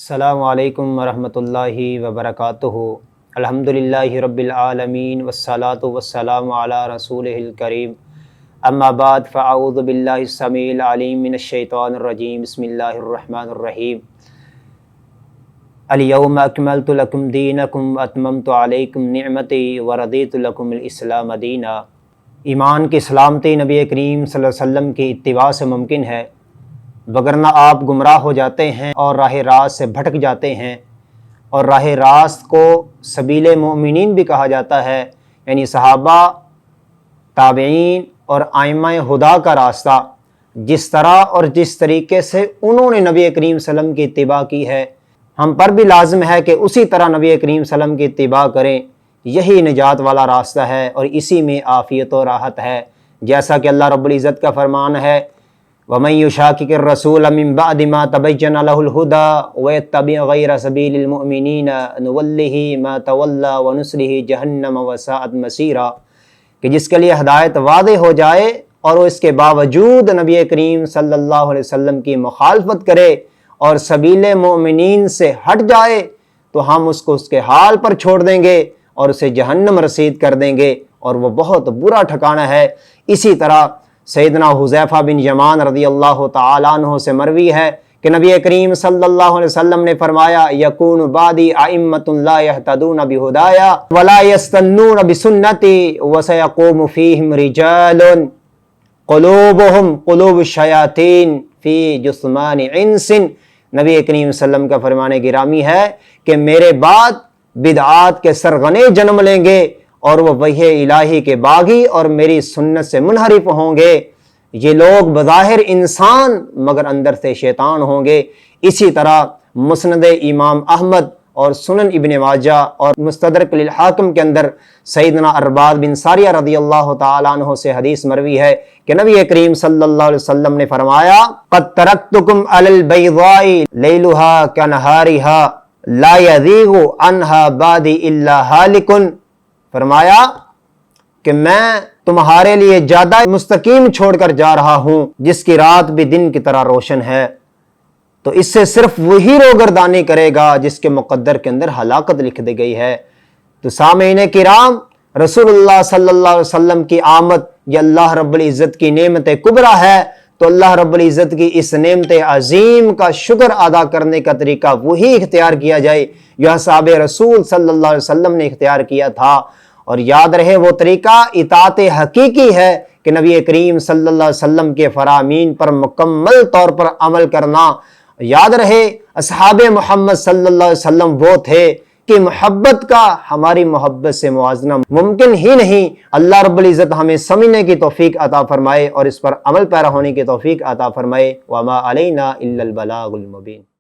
السلام علیکم ورحمۃ اللہ وبرکاتہ۔ الحمدللہ رب العالمین والصلاة والسلام علی رسولہ الکریم، اما بعد فاعوذ باللہ السمیع العلیم من الشیطان الرجیم، بسم اللہ الرحمن الرحیم۔ الیوم اکملت لکم دینکم واتممت علیکم نعمتی ورضیت لکم الاسلام دینا۔ ایمان کی سلامتی نبی کریم صلی اللہ علیہ وسلم کی اتباع سے ممکن ہے، وگرنہ آپ گمراہ ہو جاتے ہیں اور راہ راست سے بھٹک جاتے ہیں۔ اور راہ راست کو سبیل مومنین بھی کہا جاتا ہے، یعنی صحابہ، تابعین اور ائمہ ہدیٰ کا راستہ۔ جس طرح اور جس طریقے سے انہوں نے نبی کریم صلی اللہ علیہ وسلم کی اتباع کی ہے، ہم پر بھی لازم ہے کہ اسی طرح نبی کریم صلی اللہ علیہ وسلم کی اتباع کریں۔ یہی نجات والا راستہ ہے اور اسی میں عافیت و راحت ہے، جیسا کہ اللہ رب العزت کا فرمان ہے، وَمَن يُشَاقِقِ الرَّسُولَ مِن بَعْدِ مَا تَبَيَّنَ لَهُ الْهُدَىٰ وَيَتَّبِعْ غَيْرَ سَبِيلِ الْمُؤْمِنِينَ نُوَلِّهِ مَا تَوَلَّىٰ وَنُصْلِهِ جَهَنَّمَ وَسَاءَتْ مَصِيرًا، کہ جس کے لیے ہدایت واضح ہو جائے اور وہ اس کے باوجود نبی کریم صلی اللہ علیہ وسلم کی مخالفت کرے اور سبیل مومنین سے ہٹ جائے تو ہم اس کو اس کے حال پر چھوڑ دیں گے اور اسے جہنم رسید کر دیں گے، اور وہ بہت برا ٹھکانہ ہے۔ اسی طرح سیدنا حذیفہ بن یمان رضی اللہ تعالیٰ عنہ سے مروی ہے کہ نبی کریم صلی اللہ علیہ وسلم نے فرمایا، یکون بعدی ائمۃ لا یہتدون بہدایا ولا یستنون بسنتی وسیقوم فیہم رجال قلوبہم قلوب الشیاطین فی جثمان انس۔ نبی کریم صلی اللہ علیہ وسلم کا فرمان گرامی ہے کہ میرے بعد بدعات کے سرغنے جنم لیں گے اور وہ وحی الہی کے باغی اور میری سنت سے منحرف ہوں گے۔ یہ لوگ بظاہر انسان مگر اندر سے شیطان ہوں گے۔ اسی طرح مسند امام احمد اور سنن ابن ماجہ اور مستدرک للحاکم کے اندر سیدنا ارباد بن ساریہ رضی اللہ تعالیٰ عنہ سے حدیث مروی ہے کہ نبی کریم صلی اللہ علیہ وسلم نے فرمایا، قد ترکتکم علی البیضاء لیلہا کنہارہا لا یزیغ عنہا بعدی الا ہالک۔ فرمایا کہ میں تمہارے لیے زیادہ مستقیم چھوڑ کر جا رہا ہوں جس کی رات بھی دن کی طرح روشن ہے، تو اس سے صرف وہی روگردانی کرے گا جس کے مقدر کے اندر ہلاکت لکھ دی گئی ہے۔ تو سامعین کرام، رسول اللہ صلی اللہ علیہ وسلم کی آمد یہ اللہ رب العزت کی نعمت کبریٰ ہے، تو اللہ رب العزت کی اس نعمت عظیم کا شکر ادا کرنے کا طریقہ وہی اختیار کیا جائے جو اصحاب رسول صلی اللہ علیہ وسلم نے اختیار کیا تھا۔ اور یاد رہے وہ طریقہ اطاعت حقیقی ہے کہ نبی کریم صلی اللہ علیہ وسلم کے فرامین پر مکمل طور پر عمل کرنا۔ یاد رہے اصحاب محمد صلی اللہ علیہ وسلم وہ تھے کہ محبت کا ہماری محبت سے موازنہ ممکن ہی نہیں۔ اللہ رب العزت ہمیں سمجھنے کی توفیق عطا فرمائے اور اس پر عمل پیرا ہونے کی توفیق عطا فرمائے۔ وما علینا الا البلاغ المبین۔